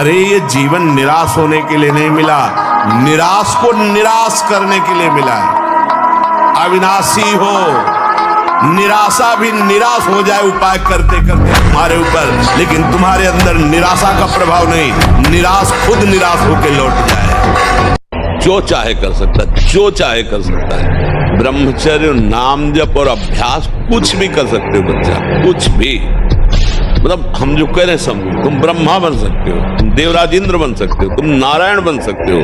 अरे ये जीवन निराश होने के लिए नहीं मिला, निराश को निराश करने के लिए मिला है। अविनाशी हो, निराशा भी निराश हो जाए उपाय करते करते तुम्हारे ऊपर, लेकिन तुम्हारे अंदर निराशा का प्रभाव नहीं, निराश खुद निराश होकर लौट जाए। जो चाहे कर सकता है, जो चाहे कर सकता है। ब्रह्मचर्य, नाम जप और अभ्यास कुछ भी कर सकते हो बच्चा, कुछ भी। मतलब हम जो कह रहे हैं समझो, तुम ब्रह्मा बन सकते हो, तुम देवराज इंद्र बन सकते हो, तुम नारायण बन सकते हो।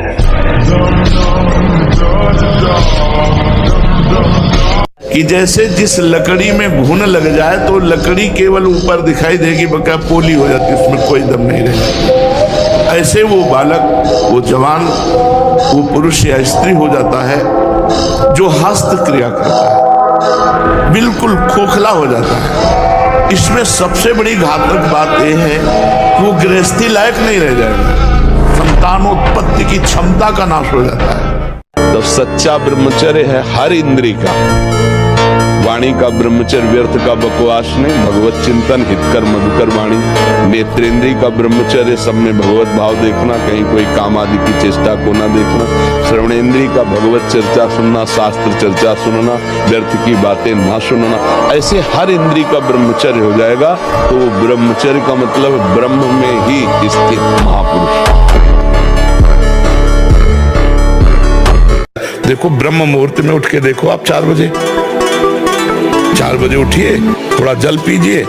कि जैसे जिस लकड़ी में घुन लग जाए तो लकड़ी केवल ऊपर दिखाई देगी, बका पोली हो जाती, उसमें कोई दम नहीं रहेगा। ऐसे वो बालक, वो जवान, वो पुरुष या स्त्री हो जाता है जो हस्त क्रिया करता है, बिल्कुल खोखला हो जाता है। इसमें सबसे बड़ी घातक बात यह है कि वो गृहस्थी लायक नहीं रह जाएगा, संतानोत्पत्ति की क्षमता का नाश हो जाता है। तो सच्चा ब्रह्मचर्य है हर इंद्री का, वाणी का ब्रह्मचर्य व्यर्थ का बकवास नहीं, भगवत चिंतन, हितकर मधुकर वाणी। नेत्रेंद्री का ब्रह्मचर्य सब में भगवत भाव देखना, कहीं कोई काम आदि की चेष्टा को ना देखना। श्रवणेंद्री का भगवत चर्चा सुनना, शास्त्र चर्चा सुनना, व्यर्थ की बातें ना सुनना। ऐसे हर इंद्री का ब्रह्मचर्य हो जाएगा तो वो ब्रह्मचर्य का मतलब ब्रह्म में ही स्थित महापुरुष। देखो ब्रह्म मुहूर्त में उठ के देखो आप 4 बजे उठिए, थोड़ा जल पीजिए,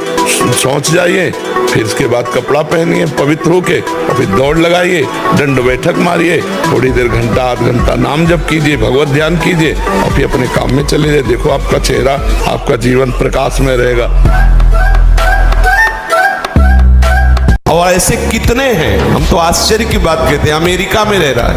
शौच जाइए, फिर इसके बाद कपड़ा पहनिए पवित्र होके, और फिर दौड़ लगाइए, दंड बैठक मारिए, थोड़ी देर घंटा आध घंटा नाम जप कीजिए, भगवत ध्यान कीजिए, और फिर अपने काम में चले जाइए। देखो आपका चेहरा, आपका जीवन प्रकाश में रहेगा। और ऐसे कितने हैं, हम तो आश्चर्य की बात कहते हैं। अमेरिका में रह रहा है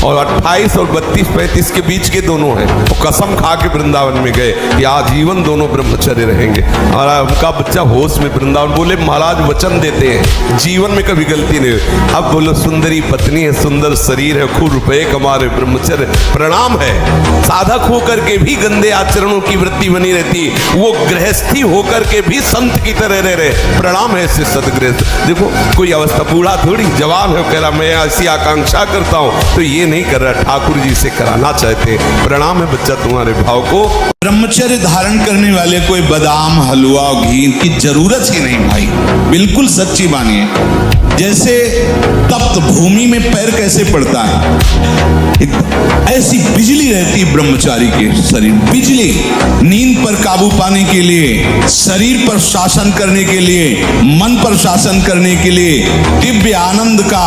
और 28 और 32-35 के बीच के दोनों हैं, वो कसम खा के वृंदावन में गए कि आजीवन दोनों ब्रह्मचर्य रहेंगे। और उनका बच्चा होश में वृंदावन, बोले महाराज वचन देते हैं जीवन में कभी गलती नहीं हुई। अब बोलो सुंदरी पत्नी है, सुंदर शरीर है, खूब रुपए कमा रहे, ब्रह्मचर्य प्रणाम है। साधक होकर के भी गंदे आचरणों की वृत्ति बनी रहती, वो गृहस्थी होकर के भी संत की तरह रह रहे, प्रणाम है ऐसे सदगृहस्थ। देखो कोई अवस्था, बूढ़ा थोड़ी जवान है, कह रहा मैं ऐसी आकांक्षा करता हूं, तो ये नहीं कर रहा, ठाकुर जी से कराना चाहते। प्रणाम है बच्चा तुम्हारे भाव को। ब्रह्मचर्य धारण करने वाले कोई बादाम, हलवा और घी की जरूरत ही नहीं भाई, बिल्कुल सच्ची मानिए। जैसे तप्त भूमि में पैर कैसे पड़ता है, ऐसी बिजली रहती है ब्रह्मचारी के शरीर। बिजली नींद पर काबू पाने के लिए, शरीर पर शासन करने के लिए, मन पर शासन करने के लिए, दिव्य आनंद का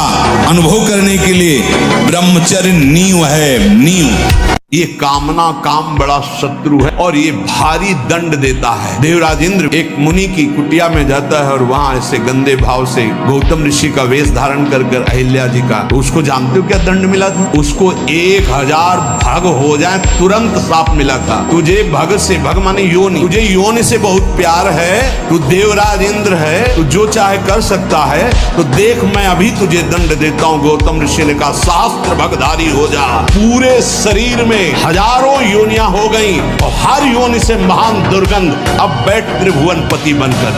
अनुभव करने के लिए ब्रह्मचर्य नींव है, नींव। ये कामना, काम बड़ा शत्रु है और ये भारी दंड देता है। देवराज इंद्र एक मुनि की कुटिया में जाता है और वहां ऐसे गंदे भाव से गौतम ऋषि का वेश धारण कर अहिल्या जी का, उसको जानते हो क्या दंड मिला था? उसको 1000 भग हो जाए तुरंत साफ मिला था। तुझे भग से, भग माने योनि, तुझे योनि से बहुत प्यार है, तू देवराज इंद्र है, तू जो चाहे कर सकता है, तो देख मैं अभी तुझे दंड देता हूँ। गौतम ऋषि ने कहा शास्त्र भगधारी हो जा। पूरे शरीर में हजारों योनियां हो गई और हर योनि से महान दुर्गंध। अब बैठ त्रिभुवनपति बनकर।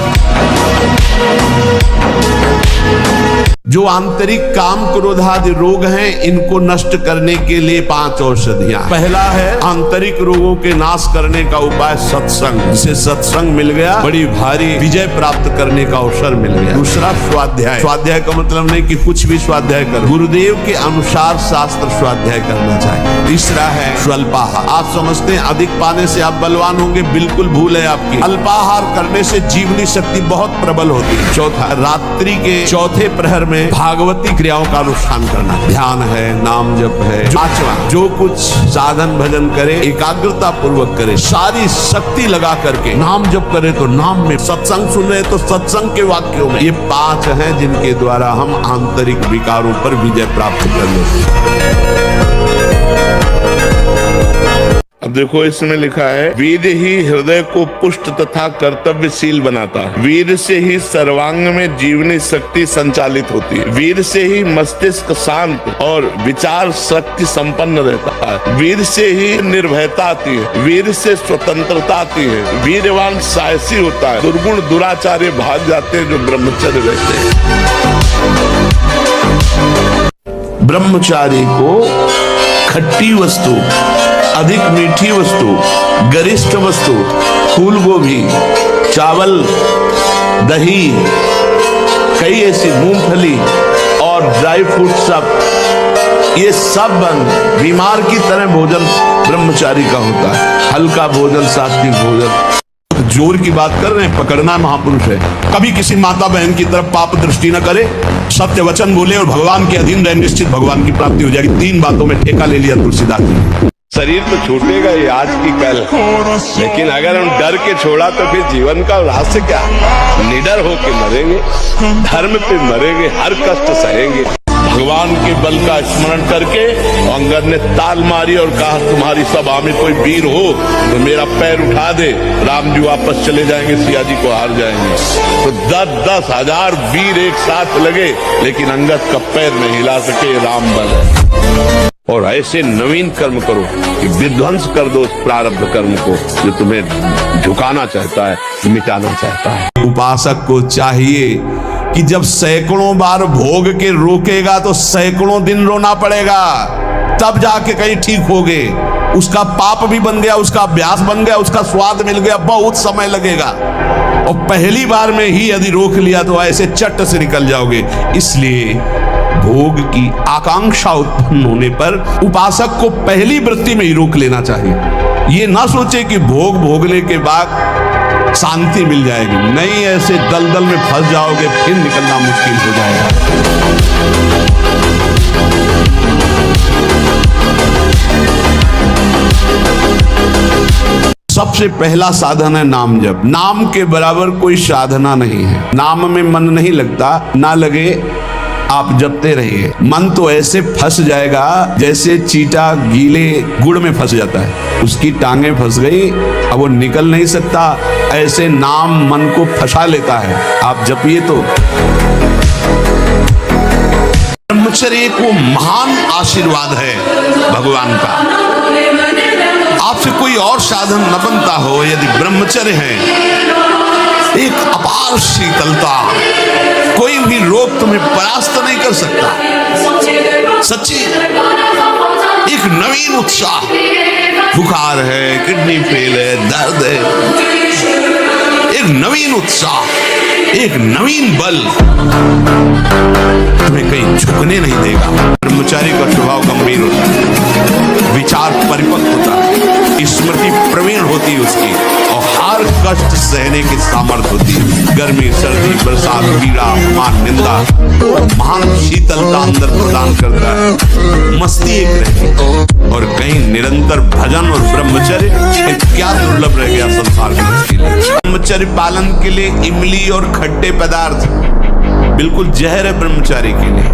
जो आंतरिक काम क्रोधादि रोग हैं, इनको नष्ट करने के लिए 5 औषधियां। पहला है आंतरिक रोगों के नाश करने का उपाय सत्संग, जिसे सत्संग मिल गया बड़ी भारी विजय प्राप्त करने का अवसर मिल गया। दूसरा स्वाध्याय, स्वाध्याय का मतलब नहीं कि कुछ भी स्वाध्याय करो, गुरुदेव के अनुसार शास्त्र स्वाध्याय करना चाहिए। तीसरा है स्वल्पाहार। आप समझते हैं अधिक पाने से आप बलवान होंगे, बिल्कुल भूल है आपकी। अल्पाहार करने से जीवनी शक्ति बहुत प्रबल होती है। चौथा, रात्रि के चौथे प्रहर में भागवती क्रियाओं का अनुष्ठान करना, ध्यान है, नाम जप है। पांचवा, जो कुछ साधन भजन करे एकाग्रता पूर्वक करे, सारी शक्ति लगा करके नाम जप करे, तो नाम में, सत्संग सुन रहे तो सत्संग के वाक्यों में। ये 5 हैं जिनके द्वारा हम आंतरिक विकारों पर विजय प्राप्त कर लेते। अब देखो इसमें लिखा है, वीर ही हृदय को पुष्ट तथा कर्तव्यशील बनाता है। वीर से ही सर्वांग में जीवनी शक्ति संचालित होती है। वीर से ही मस्तिष्क शांत और विचार शक्ति संपन्न रहता है। वीर से ही निर्भयता आती है। वीर से स्वतंत्रता आती है। वीरवान साहसी होता है। दुर्गुण दुराचार्य भाग जाते हैं जो ब्रह्मचर्य रहते हैं। ब्रह्मचारी को खट्टी वस्तु, अधिक मीठी वस्तु, गरिष्ठ वस्तु, फूल गोभी, चावल, दही, कई ऐसी मूंगफली और ड्राई फ्रूट सब, ये सब बंद। बीमार की तरह भोजन ब्रह्मचारी का होता है, हल्का भोजन, सात्विक भोजन। जोर की बात कर रहे हैं, पकड़ना महापुरुष है। कभी किसी माता बहन की तरफ पाप दृष्टि न करे, सत्य वचन बोले और भगवान के अधीन रहे, निश्चित भगवान की प्राप्ति हो जाएगी। 3 बातों में ठेका ले लिया तुलसीदास ने। शरीर तो छूटेगा ही आज की कल, लेकिन अगर हम डर के छोड़ा तो फिर जीवन का रहस्य क्या? निडर होके मरेंगे, धर्म पे मरेंगे, हर कष्ट सहेंगे। भगवान के बल का स्मरण करके अंगद ने ताल मारी और कहा, तुम्हारी सभा में कोई वीर हो तो मेरा पैर उठा दे। राम जी वापस चले जाएंगे, सिया जी को हार जाएंगे। तो 10-10 हजार वीर एक साथ लगे, लेकिन अंगद का पैर नहीं हिला सके। राम बल है। और ऐसे नवीन कर्म करो कि विध्वंस कर दो उस प्रारब्ध कर्म को जो तुम्हें झुकाना चाहता है, मिटाना चाहता है। उपासक को चाहिए कि जब सैकड़ों बार भोग के रोकेगा तो सैकड़ों दिन रोना पड़ेगा, तब जाके कहीं ठीक होगे। उसका पाप भी बन गया, उसका अभ्यास बन गया, उसका स्वाद मिल गया, बहुत समय लगेगा। और पहली बार में ही यदि रोक लिया तो ऐसे चट से निकल जाओगे। इसलिए भोग की आकांक्षा उत्पन्न होने पर उपासक को पहली वृत्ति में ही रोक लेना चाहिए। ये ना सोचे कि भोग भोगने के बाद शांति मिल जाएगी, नहीं, ऐसे दलदल में फंस जाओगे, फिर निकलना मुश्किल हो जाएगा। सबसे पहला साधन है नाम जप। नाम के बराबर कोई साधना नहीं है। नाम में मन नहीं लगता, ना लगे आप जपते रहिए। मन तो ऐसे फंस जाएगा जैसे चीटा गीले गुड़ में फंस जाता है, उसकी टांगे फंस गई, अब वो निकल नहीं सकता। ऐसे नाम मन को फंसा लेता है। आप जपिए तो। ब्रह्मचर्य को महान आशीर्वाद है भगवान का। आपसे कोई और साधन न बनता हो, यदि ब्रह्मचर्य है, एक अपार शीतलता, कोई भी रोग तुम्हें परास्त नहीं कर सकता। सच्ची एक नवीन उत्साह, बुखार है, किडनी फेल है, दर्द है, एक नवीन उत्साह, एक नवीन बल तुम्हें कहीं झुकने नहीं देगा। ब्रह्मचारी का स्वभाव गंभीर होता है, विचार परिपक्व होता है, स्मृति प्रवीण होती है उसकी, और हर कष्ट सहने की सामर्थ्य होती है। गर्मी, सर्दी, बरसात, पीड़ा, अपमान, निंदा, महान शीतलता अंदर प्रदान करता है। मस्ती एक रहती, और कहीं निरंतर भजन और ब्रह्मचर्य, क्या दुर्लभ रह गया संसार के लिए। ब्रह्मचर्य पालन के लिए इमली और खट्टे पदार्थ बिल्कुल जहर है ब्रह्मचारी के लिए।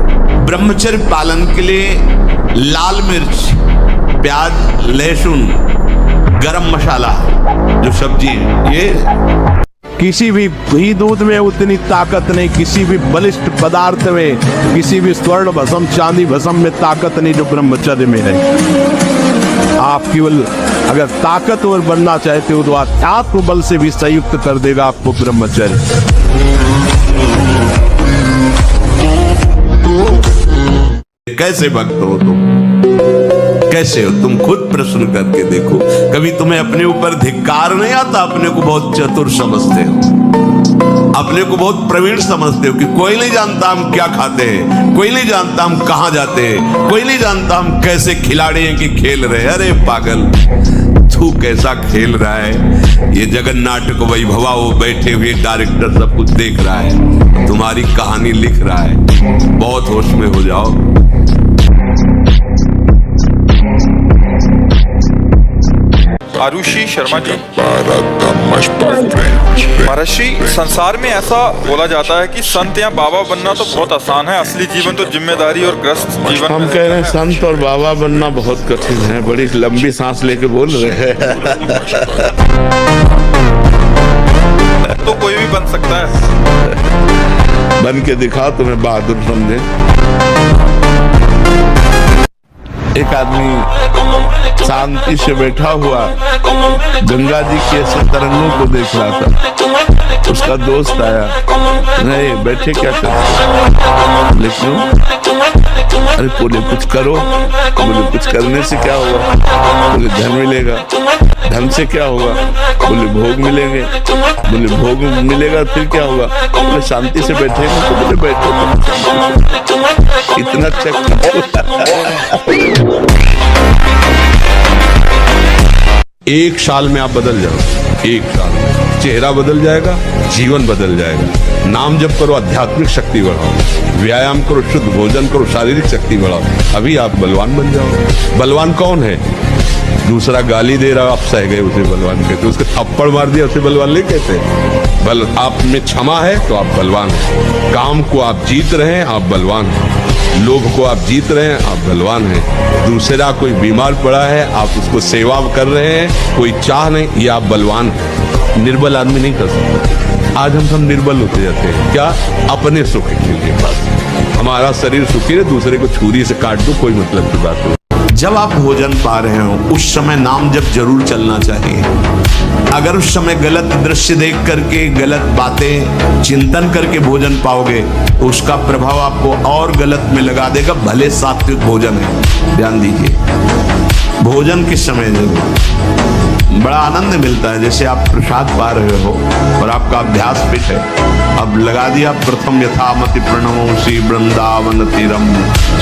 ब्रह्मचर्य पालन के लिए लाल मिर्च, प्याज, लहसुन, गरम मसाला जो सब्जी है, ये किसी भी घी दूध में उतनी ताकत नहीं, किसी भी बलिष्ठ पदार्थ में, किसी भी स्वर्ण भस्म, चांदी भस्म में ताकत नहीं जो ब्रह्मचर्य में है। आप केवल अगर ताकतवर बनना चाहते हो तो आत्म बल से भी संयुक्त कर देगा आपको ब्रह्मचर्य। कैसे भक्त हो तुम? कैसे हो तुम? खुद प्रश्न करके देखो। कभी तुम्हें अपने ऊपर धिक्कार नहीं आता? अपने को बहुत चतुर समझते हो, अपने को बहुत प्रवीण समझते हो कि कोई नहीं जानता हम क्या खाते हैं, कोई नहीं जानता हम कहां जाते हैं, कोई नहीं जानता हम कैसे खिलाड़ी हैं कि खेल रहे हैं। अरे पागल, तू कैसा खेल रहा है? ये जगन नाटक वैभवा, वो बैठे हुए डायरेक्टर सब कुछ देख रहा है, तुम्हारी कहानी लिख रहा है। बहुत होश में हो जाओ। आरुषि शर्मा जी, महर्षि, संसार में ऐसा बोला जाता है कि संत या बाबा बनना तो बहुत आसान है, असली जीवन तो जिम्मेदारी और ग्रस्त जीवन। हम कह रहे हैं संत और बाबा बनना बहुत कठिन है। बड़ी लंबी सांस लेके बोल रहे हैं। तो कोई भी बन सकता है। बन के दिखा, तुम्हें बहादुर समझे। एक आदमी शांति से बैठा हुआ गंगा जी के ऐसे तरंगों को देख रहा था। उसका दोस्त आया, नहीं बैठे क्या कर, लेकिन अरे बोले कुछ करो, बोले कुछ करने से क्या होगा, बोले धन मिलेगा, धन से क्या होगा, बोले भोग मिलेंगे, बोले भोग मिलेगा फिर क्या होगा, बोले शांति से बैठेंगे, तो बोले बैठो। इतना एक साल में आप बदल जाओ, एक साल में चेहरा बदल जाएगा, जीवन बदल जाएगा। नाम जप करो, आध्यात्मिक शक्ति बढ़ाओ, व्यायाम करो, शुद्ध भोजन करो, शारीरिक शक्ति बढ़ाओ, अभी आप बलवान बन जाओ। बलवान कौन है? दूसरा गाली दे रहा, आप सह गए उसे बलवान कहते, उसके थप्पड़ मार दिया उसे बलवान नहीं कहते। बल आप में क्षमा है तो आप बलवान हैं। काम को आप जीत रहे हैं, आप बलवान हैं। लोभ को आप जीत रहे हैं, आप बलवान हैं। दूसरा कोई बीमार पड़ा है, आप उसको सेवा कर रहे हैं, कोई चाह नहीं, ये आप बलवान हैं। निर्बल आदमी नहीं कर सकता। आज हम सब निर्बल होते जाते हैं, क्या? अपने सुख के लिए। बस हमारा शरीर सुखी है, दूसरे को छुरी से काट दो, कोई मतलब की बात नहीं। जब आप भोजन पा रहे हो उस समय नाम जब जरूर चलना चाहिए। अगर उस समय गलत दृश्य देख करके, गलत बातें चिंतन करके भोजन पाओगे तो उसका प्रभाव आपको और गलत में लगा देगा, भले सात्विक भोजन है। ध्यान दीजिए, भोजन किस समय जरूर बड़ा आनंद मिलता है। जैसे आप प्रसाद पा रहे हो और आपका अभ्यास फिट है, अब लगा दिया प्रथम यथामति प्रणमो श्री वृंदावन तीरम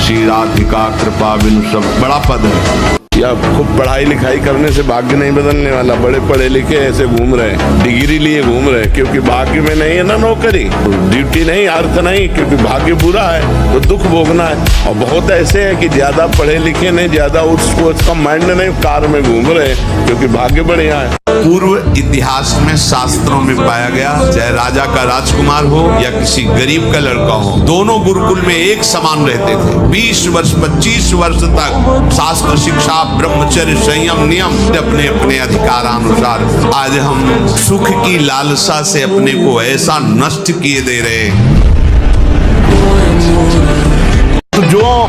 श्री राधिका कृपा बिनु, सब बड़ा पद है। या खूब पढ़ाई लिखाई करने से भाग्य नहीं बदलने वाला। बड़े पढ़े लिखे ऐसे घूम रहे हैं, डिग्री लिए घूम रहे हैं, क्योंकि भाग्य में नहीं है ना नौकरी, ड्यूटी नहीं, अर्थ नहीं, क्योंकि भाग्य बुरा है तो दुख भोगना है। और बहुत ऐसे हैं कि ज्यादा पढ़े लिखे नहीं, ज्यादा उसका माइंड नहीं, कार में घूम रहे हैं क्योंकि भाग्य बढ़िया है। पूर्व इतिहास में शास्त्रों में पाया गया, चाहे राजा का राजकुमार हो या किसी गरीब का लड़का हो, दोनों गुरुकुल में एक समान रहते थे। 20 वर्ष 25 वर्ष तक शास्त्र शिक्षा, ब्रह्मचर्य, संयम, नियम अपने अपने अधिकारानुसार। आज हम सुख की लालसा से अपने को ऐसा नष्ट किए दे रहे हैं। तो जो